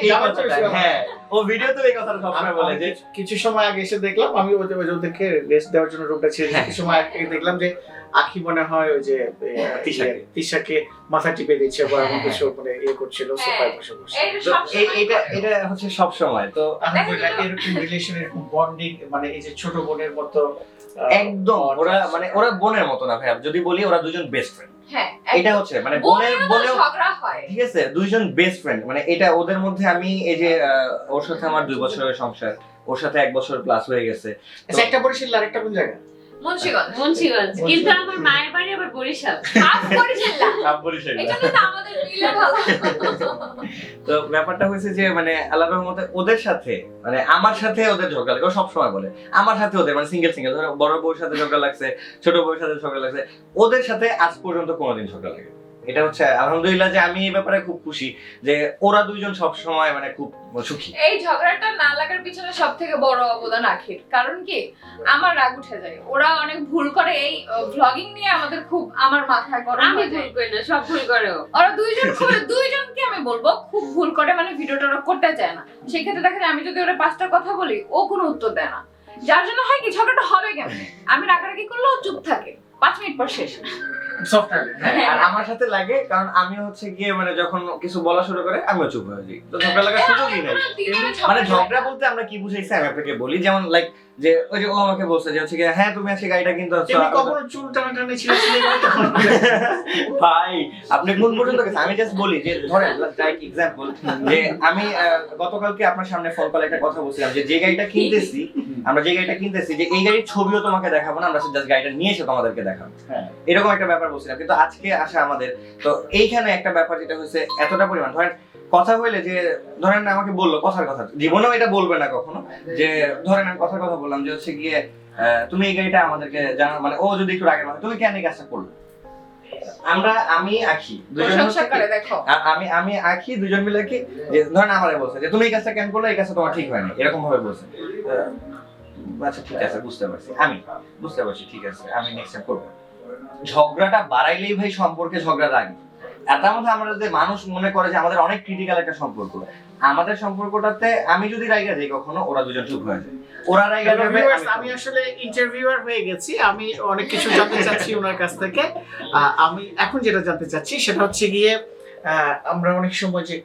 এই কথাটা, হ্যাঁ ও ভিডিওতে এই কথাটা সবসময় বলে যে কিছু সময় আগে এসে দেখলাম, আমি ওদেরকে রেস্ট দেওয়ার জন্য রুমটা ছেড়ে হ্যাঁ। কিছু সময় আগে দেখলাম যে আখি মনে হয় ওই যে তিশাকে মাথা টিপে দিচ্ছে বা এমন কিছু মানে ইয়ে করছিল সোফায় বসে বসে। তো এটা হচ্ছে সব সময় তো আলহামদুলিল্লাহ এরকম রিলেশন, এরকম বন্ডিং, মানে এই যে ছোট বোনের মতো একদম, ওরা বোনের মতো না ভাই, যদি বলি ওরা দুজন বেস্ট ফ্রেন্ড। হ্যাঁ, এটা হচ্ছে মানে বোনের ঝগড়া হয়, ঠিক আছে, দুইজন বেস্ট ফ্রেন্ড, মানে এটা ওদের মধ্যে। আমি এই যে ওর সাথে আমার 2 বছরের সংসার, ওর সাথে 1 বছর প্লাস হয়ে গেছে। আচ্ছা, একটা বরিশাল আর একটা কোন জায়গা? মুন্সিগঞ্জ, কিন্তু আমার মায়ের বাড়ি আবার বরিশাল। হাফ বরিশাল, সব বরিশাল। এটা তো আমাদের মিলে ভালো। তো ব্যাপারটা হয়েছে যে মানে আল্লাহর রহমতে ওদের সাথে, মানে আমার সাথে ওদের ঝগড়া লাগে, ও সবসময় বলে আমার সাথে ওদের মানে সিঙ্গেল ধরো বড় বউর সাথে ঝগড়া লাগছে, ছোট বউর সাথে ঝগড়া লাগছে, ওদের সাথে আজ পর্যন্ত কোনোদিন ঝগড়া লাগে। এটা হচ্ছে আলহামদুলিল্লাহ যে আমি এই ব্যাপারে খুব খুশি যে ওরা দুইজন সব সময় মানে খুব সুখী। এই ঝগড়াটা না লাগার পিছনে সবথেকে বড় অবদান আখির, কারণ কি আমার রাগ উঠে যায়, ওরা অনেক ভুল করে, এই ভ্লগিং নিয়ে আমাদের খুব, আমার মাথায় গরম আমি হয়ে ভুল যায়। করি না, সব ভুল করে ও। ওরা দুইজনকে আমি বলবো খুব ভুল করে, মানে ভিডিওটা ওরা করতে চায় না। সেই ক্ষেত্রে দেখা যায় আমি যদি ওরা 5টা কথা বলি, ও কোনো উত্তর দেয় না, যার জন্য হয় কি ঝগড়াটা হবে কেমনে, আমি রাগারাগি করলে ও চুপ থাকে, 5 মিনিট পর শেষ। সফটওয়্যার হ্যাঁ, আর আমার সাথে লাগে কারণ আমি হচ্ছে গিয়ে মানে যখন কিছু বলা শুরু করে আমিও চুপ হয়ে যাই, তো ঝগড়া লাগার সুযোগই নাই। মানে ঝগড়া বলতে আমরা কি বুঝাইছি আমি আপনাকে বলি, যেমন লাইক যে ওই যে ও আমাকে বলছে যে হচ্ছে গিয়ে হ্যাঁ তুমি আজকে গাড়িটা কিনতে হচ্ছে, তুমি কখনো চুল টানাটানি ছিঁড়েছিলে তখন? ভাই আপনি কোন পর্যন্ত গেছেন? আমি জাস্ট বলি যে ধরেন লাইক এক্সাম্পল যে আমি গতকালকে আপনার সামনে ফোন কলে একটা কথা বলছিলাম যে যে গাড়িটা কিনতেছি আমরা যে গাড়িটা কিনতেছি যে এই গাড়ির ছবিও তোমাকে দেখাবো না, আমরা জাস্ট গাড়িটা নিয়ে এসে তোমাদেরকে দেখাবো, হ্যাঁ। এরকম একটা ব্যাপার বলছিলাম। কিন্তু আজকে আসা আমাদের তো এইখানে একটা ব্যাপার যেটা হচ্ছে এতটা পরিমাণ ধরেন কথা হইলে যে ধরেন আমাকে বললো কথার কথা, জীবনেও এটা বলবে না কখনো, যে ধরেন আমি কথার কথা বললাম যে হচ্ছে গিয়ে তুমি এই গাড়িটা আমাদেরকে জানা, মানে ও যদি একটু রাগে হয় তুমি কেন এই কাজটা করলে, আমি আঁকি দুজন আমি আঁকি দুজন মিলে কি যে ধরেন আমারে বলছে যে তুমি এই কাজটা কেন করলে, এই কাজটা তোমার ঠিক হয়নি, এরকম ভাবে বলছে। আচ্ছা ঠিক আছে বুঝতে পারছি, আমি বুঝতে পারছি, ঠিক আছে আমি নেক্সট টাইম করবো। ঝগড়াটা বাড়াইলেই ভাই সম্পর্কে ঝগড়া লাগে। আর তার মধ্যে আমরা যে মানুষ মনে করে যে আমাদের অনেক ক্রিটিক্যাল একটা সম্পর্ক, আমাদের সম্পর্কটাতে আমি যদি রাইগা যাই কখনো ওরা দুজন চুপ হয়ে যায়, ওরা রাইগা যাবে। আমি আসলে ইন্টারভিউয়ার হয়ে গেছি, আমি অনেক কিছু জানতে চাচ্ছি ওনার কাছ থেকে। আমি এখন যেটা জানতে চাচ্ছি সেটা হচ্ছে গিয়ে আমরা অনেক সময় যে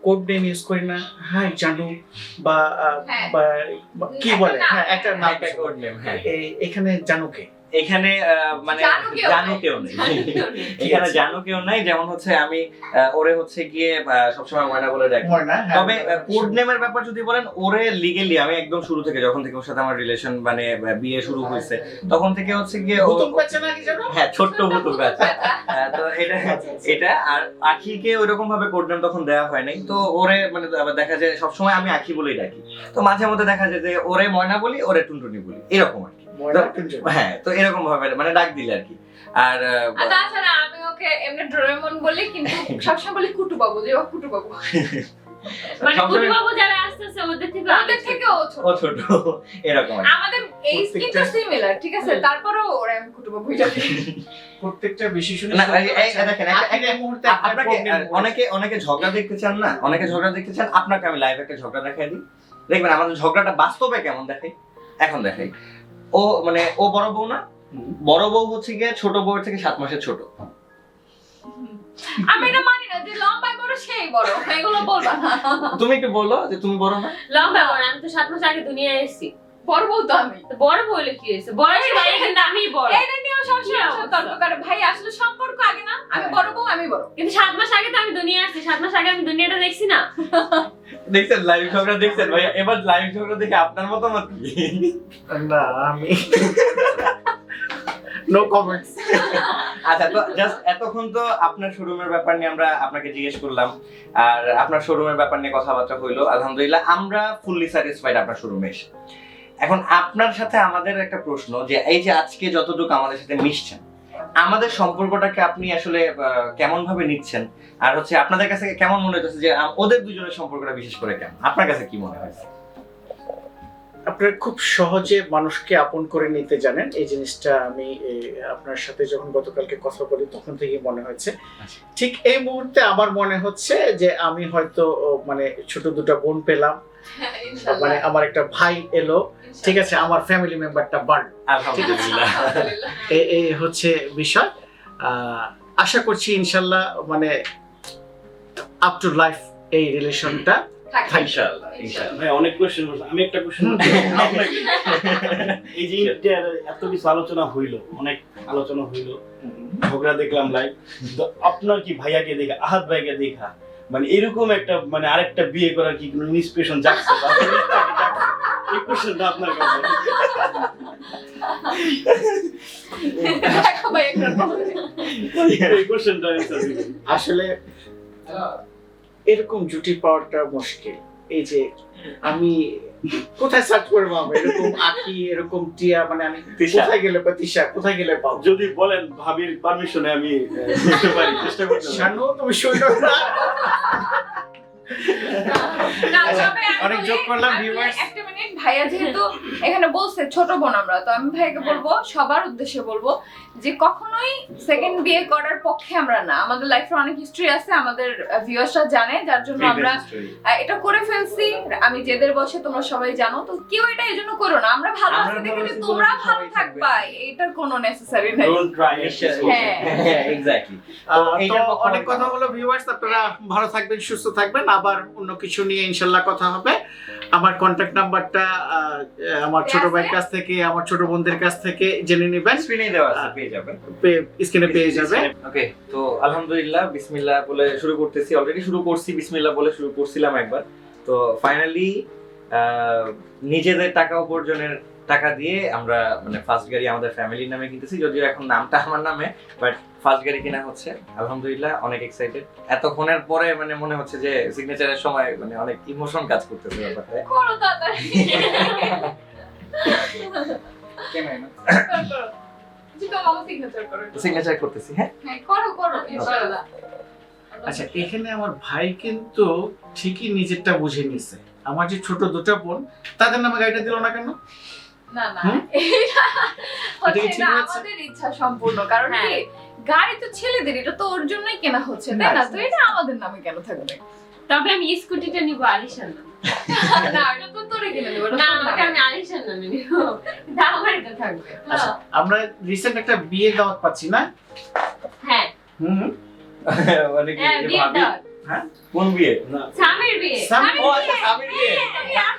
কোড নেম ইউজ করি না, হাই জানু বা কি বলে, হ্যাঁ একটা নাম কোড নেম, হ্যাঁ এখানে জানুকে এখানে মানে জানো কেউ নেই, এখানে জানো কেউ নাই। যেমন হচ্ছে আমি ওরে হচ্ছে গিয়ে সবসময় ময়না বলে ডাকি, তবে কোড নেমের ব্যাপার যদি বলেন ওরে লিগেলি আমি একদম শুরু থেকে যখন থেকে ওর সাথে আমার রিলেশন মানে বিয়ে শুরু হয়েছে তখন থেকে হচ্ছে গিয়ে হ্যাঁ ছোট্ট ভুতুর বাচ্চা, তো এটা আর আখিকে ওইরকম ভাবে কোড নেম তখন দেওয়া হয় নাই, তো ওরে মানে দেখা যায় সবসময় আমি আখি বলেই ডাকি, তো মাঝে মধ্যে দেখা যায় যে ওরে ময়না বলি ওরে টুনটুনি বলি এরকম আর কি, হ্যাঁ তো এরকম ভাবে মানে ডাক দিলে আর কি। আর তাছাড়া আমি ওকে এমনি ডোরেমন বলি, কিন্তু সবসময় বলি কুটু বাবু, যে ও কুটু বাবু, মানে কুটু বাবু যারা আসতেছে ওদের থেকে ও ছোট এরকম আমাদের এইজ কিন্তু সিমিলার, ঠিক আছে, তারপরেও ওরা আমি কুটু বাবু ডাকি। প্রত্যেকটা বেশি শুনে না দেখেন এই মুহূর্তে আপনাকে অনেকে ঝগড়া দেখতে চান না, অনেকে ঝগড়া দেখতে চান, আপনাকে আমি লাইভ একটা ঝগড়া দেখাই দিই, দেখবেন আমাদের ঝগড়াটা বাস্তবে কেমন দেখাই। এখন দেখাই ও মানে ও বড় বউ না, বড় বউ হচ্ছে গিয়ে ছোট বউয়ের থেকে 7 মাসের ছোট। আমি এটা মানি না যে লম্বায় বড় সেই বড়, এগুলো বলবা না। তুমি একটু বলো যে তুমি বড় না। লম্বা বড়, আমি তো 7 মাস আগে দুনিয়ায় এসেছি। বড় বউ তো আমি, তো বড় বলে কি হয়েছে, বড় ভাই কিন্তু আমি বড়, এটা নিয়ে সবসময় তর্ক করে। ভাই আসলে সম্পর্ক আগে না, আমি বড় বউ আমি বড়, কিন্তু 7 মাস আগে তো আমি দুনিয়ায় আসছি, 7 মাস আগে আমি দুনিয়াটা দেখছি না। দেখছেন লাইভ ঝগড়া দেখছেন ভাই, এবার লাইভ ঝগড়া দেখে আপনার মতামত কি? না আমি নো কমেন্টস। আচ্ছা তো জাস্ট এতক্ষণ তো আপনার শোরুমের ব্যাপার নিয়ে আমরা আপনাকে জিজ্ঞেস করলাম, আর আপনার শোরুমের ব্যাপার নিয়ে কথাবার্তা হইলো, আলহামদুলিল্লাহ আমরা ফুললি স্যাটিসফাইড আপনার শোরুমে এসে। এখন আপনার সাথে আমাদের একটা প্রশ্ন, যে এই যে আজকে যতটুকু আমাদের সাথে মিশছেন, আমাদের সম্পর্কটাকে আপনি আসলে কেমন ভাবে নিচ্ছেন, আর হচ্ছে আপনাদের কাছে কেমন মনে হচ্ছে যে ওদের দুজনের সম্পর্কটা বিশেষ করে কেমন, আপনার কাছে কি মনে হয়েছে? আপনারা খুব সহজে মানুষকে আপন করে নিতে জানেন, এই জিনিসটা আমি আপনার সাথে যখন গতকালকে কথা বলি তখন থেকেই মনে হয়েছে। ঠিক এই মুহূর্তে আমার মনে হচ্ছে যে আমি হয়তো মানে ছোট দুটো বোন পেলাম, মানে আমার একটা ভাই এলো, ঠিক আছে, আমার ফ্যামিলি মেম্বারটা বাড়লো, আলহামদুলিল্লাহ। এই হচ্ছে বিষয়। আশা করছি ইনশাল্লাহ মানে আপ টু লাইফ এই রিলেশনটা ইনশাআল্লাহ ইনশাআল্লাহ। ভাই অনেক কোশ্চেন, আমি একটা কোশ্চেন আপনাকে, এই যে এত কিছু আলোচনা হইলো, অনেক আলোচনা হইলো, ঝগড়া দেখলাম লাইভ, তো আপনার কি ভাইয়াকে দেখা, আহাদ ভাইকে দেখা মানে এরকম একটা মানে আরেকটা বিয়ে করার কি কোনো ইন্সপিরেশন জাগছে? এই কোশ্চেনটা আপনার কাছে। এই কোশ্চেনটা আসলে এরকম জুটি পাওয়াটা মুশকিল। এই যে আমি কোথায় সার্চ করবো, এরকম আঁকি, এরকম টিয়া, মানে আমি কোথায় গেলে বা তিশা কোথায় গেলে পাবো? যদি বলেন ভাবির পারমিশনে আমি বলতে পারি, চেষ্টা করতে পারি। শানু তুমি শুনো না, অনেক যোগ করলাম ভিউয়ার্স। একটা মিনিট ভাইয়া যেহেতু এখানে বলছে ছোট বোন আমরা, তো আমি ভাইয়াকে বলবো, সবার উদ্দেশ্যে বলবো যে কখনোই সেকেন্ড বিয়ে করার পক্ষে আমরা না। আমাদের লাইফে অনেক হিস্ট্রি আছে, আমাদের ভিউয়ার্সরা জানে, যার জন্য আমরা এটা করে ফেলছি। আমি যেদের বসে তোমরা সবাই জানো, তো কেউ এটা এই জন্য করো না। আমরা ভালো আছি দেখে যে তোমরা ভালো থাকবা, এটার কোনো নেসেসারি নাই। Don't try it. হ্যাঁ। এক্স্যাক্টলি। তো অনেক কথা হলো ভিউয়ার্স, আপনারা ভালো থাকবেন, সুস্থ থাকবেন, আবার অন্য কিছু নিয়ে ইনশাল্লাহ কথা হবে। আমার কন্ট্যাক্ট নাম্বারটা আমার ছোট ভাইয়ের কাছ থেকে, আমার ছোট বোনদের কাছ থেকে জেনে নেবেন, স্ক্রিনে দেওয়া আছে, পেয়ে যাবেন, স্ক্রিনে পেয়ে যাবে। ওকে, তো আলহামদুলিল্লাহ বিসমিল্লাহ বলে শুরু করতেছি। অলরেডি শুরু করছি, বিসমিল্লাহ বলে শুরু করছিলাম একবার। তো ফাইনালি নিজেদের টাকা উপার্জনের টাকা দিয়ে আমরা মানে ফার্স্ট গাড়ি আমাদের ফ্যামিলির নামে কিনতেছি, যদিও এখন নামটা আমার নামে, বাট ফার্স্ট গাড়ি কেনা হচ্ছে। আলহামদুলিল্লাহ অনেক এক্সাইটেড। এতক্ষণের পরে মানে মনে হচ্ছে যে সিগনেচারের সময় মানে অনেক ইমোশন কাজ করতেছে ব্যাপারটা। করো তাড়াতাড়ি। করো। জিতো মামা সিগনেচার করো। সিগনেচার করতেছি, হ্যাঁ হ্যাঁ করো ইনশাআল্লাহ। আচ্ছা, এখানে আমার ভাই কিন্তু ঠিকই নিজেরটা বুঝে নিছে। আমার যে ছোট দুটো বোন, তাদের নামে গাড়িটা দিল না কেন? না হুম? এটা হচ্ছে এটা কি ঠিক না, হয়েছে? আমাদের ইচ্ছা সম্পূর্ণ। কারণ কি, গাড়ি তো ছেলেদের, এটা তো ওর জন্যই কেনা হচ্ছে, তাই না? তো এটা আমাদের নামে কেন থাকবে? তবে আমি স্কুটিটা নিব আলিশান নামে। না, এটা তো তোরে কিনে দেবো, এটা না, তোর ওটা নামে। আমি আলিশান নামে নিব। আমার এটা থাকবে। আচ্ছা, আমরা রিসেন্ট একটা বিয়ে দাওয়াত পাচ্ছি না? হ্যাঁ, হুম। মানে কি হ্যাঁ, যে বিয়ে ভাবি? দাও। কোন বিয়ে? স্বামীর বিয়ে। ও আচ্ছা, স্বামীর বিয়ে।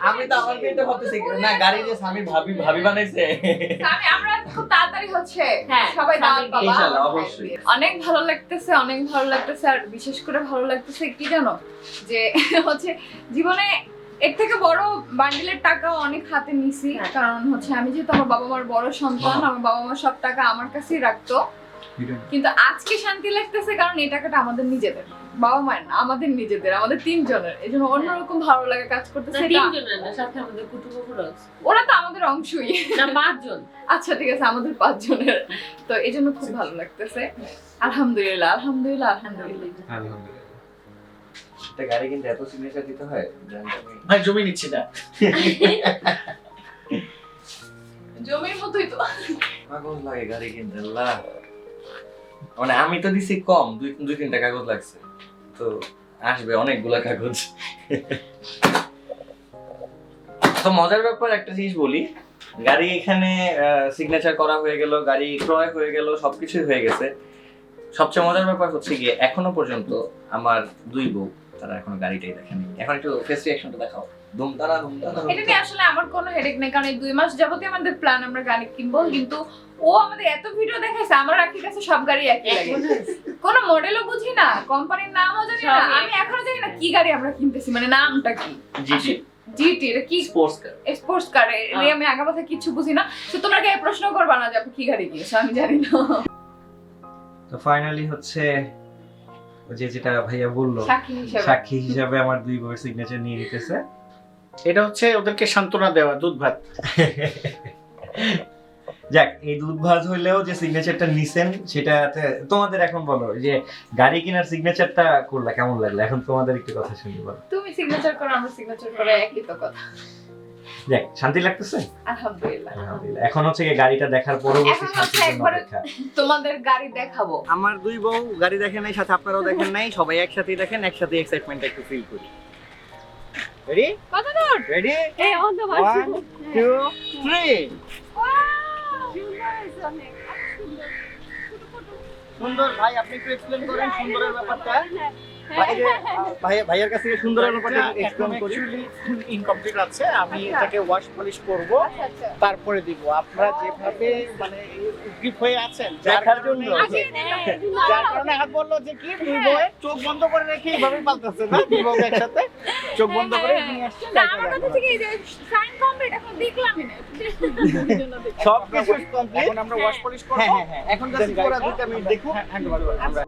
আমি তো আমার বিয়েটা ভাবতেছি না, গাড়ি যে স্বামী ভাবি বানাইছে। আমরা খুব তাড়াতাড়ি হচ্ছে হ্যাঁ, সবাই দাওয়াত পাবা। ইনশাআল্লাহ, অবশ্যই। অনেক ভালো লাগতেছে, আর বিশেষ করে ভালো লাগতেছে কি জানো, যে হচ্ছে জীবনে এর থেকে বড় বান্ডিলের টাকা অনেক হাতে নিছি। কারণ হচ্ছে আমি যেহেতু আমার বাবা মার বড় সন্তান, আমার বাবা মা সব টাকা আমার কাছেই রাখতো। কিন্তু আজকে শান্তি লাগতেছে কারণ এই টাকাটা আমাদের নিজেদের, বাবা মায়ের না, আমাদের নিজেদের, আমাদের তিনজনের। এই জন্য অন্যরকম ভালো লাগে কাজ করতেছে। এটা- তিনজনের না, সাথে আমাদের কুটুম্বগুলো আছে। ওরা তো আমাদের অংশই। না, 5 জন। আচ্ছা ঠিক আছে, আমাদের 5 জনের। তো এই জন্য খুব ভালো লাগতেছে। আলহামদুলিল্লাহ। একটা গাড়ি কিন্তু এত সিগনেচার দিতে হয়? ভাই জমি নিচ্ছি না। জমির মতোই তো। কাগজ লাগে গাড়ি কিনতে, আল্লাহ। মানে আমি তো দিছি কম, 2-3টা কাগজ লাগছে, তো আসবে অনেকগুলা কাগজ। তো মজার ব্যাপার একটা জিনিস বলি, গাড়ি এখানে সিগনেচার করা হয়ে গেল, গাড়ি ক্রয় হয়ে গেল, সবকিছুই হয়ে গেছে। সবচেয়ে মজার ব্যাপার হচ্ছে গিয়ে এখনো পর্যন্ত আমার 2 বউ তারা এখনো গাড়িটাই দেখেনি। এখন একটু ফেস রিঅ্যাকশনটা দেখাও। ধুমধারা। এটা নিয়ে আসলে আমার কোনো হেডেক নেই, কারণ এই 2 মাস যাবতই আমাদের প্ল্যান আমরা গাড়ি কিনবো। কিন্তু ও আমাদের এত ভিডিও দেখাইছে, আমার রাখির কাছে সব গাড়ি একই লাগে। কোনো মডেলও বুঝি না, কোম্পানির নামও জানি না, আমি এখনো জানি না কি গাড়ি আমরা কিনতেছি, মানে নামটা কি। জিটি, এটা কি স্পোর্টস কার। স্পোর্টস কার, আমি আগা মাথা কিছু বুঝি না। তো তোমরা কি প্রশ্ন করবা না যে আপনি কি গাড়ি কিনেছো, আমি জানি না। তো ফাইনালি হচ্ছে যেটা ভাইয়া বললো, সাক্ষী হিসাবে আমার 2 বউয়ের সিগনেচার নিয়ে নিতেছে। এটা হচ্ছে ওদেরকে সান্ত্বনা দেওয়া, দুধ ভাত। যাক, এই দুধ ভাত হইলেও যে সিগনেচারটা নিছেন সেটাতে তোমাদের এখন বলো যে গাড়ি কেনার সিগনেচারটা করলা কেমন লাগলো? এখন তোমাদের একটু কথা শুনি, বলো। তুমি সিগনেচার করো, আমরা সিগনেচার করে একই তো কথা। যাক, শান্তি লাগতেছে? আলহামদুলিল্লাহ। এখন হচ্ছে কি গাড়িটা দেখার পরবর্তী এখন হচ্ছে শান্তির জন্য একবারে অপেক্ষা। তোমাদের গাড়ি দেখাবো। আমার 2 বউ গাড়ি দেখেন নাই, সাথে আপনারাও দেখেন নাই, সবাই একসাথেই দেখেন, একসাথে এক্সাইটমেন্ট একটু ফিল করি। রেডি? কত দূর? রেডি? এই অন দ্য 1 2 3। সুন্দর ভাই, আপনি একটু এক্সপ্লেইন করেন সুন্দরের ব্যাপারটা। ভাইয়ের কাছে সুন্দরের ব্যাপারটা এক্সপ্লেইন করি। ইনকমপ্লিট আছে, আমি এটাকে ওয়াশ পলিশ করব, তারপরে দিব। আপনারা যেভাবে মানে উদ্গ্রীব হয়ে আছেন দেখার জন্য। যার কারণে হাত বললো যে কি 2 বউয়ের চোখ বন্ধ করে রেখে এইভাবেই পাল্টাচ্ছে না, 2 বউ একসাথে চোখ বন্ধ করে নিয়ে আসছে। আমার কথা থেকে এই যে সাইন কমপ্লিট, এখন দেখলামই না। সব কিছু কমপ্লিট। এখন আমরা ওয়াশ পলিশ করব। হ্যাঁ, এখন জাস্ট পুরো 2টা মিনিট দেখুন। হ্যাঁ, হ্যান্ড ওভার আমরা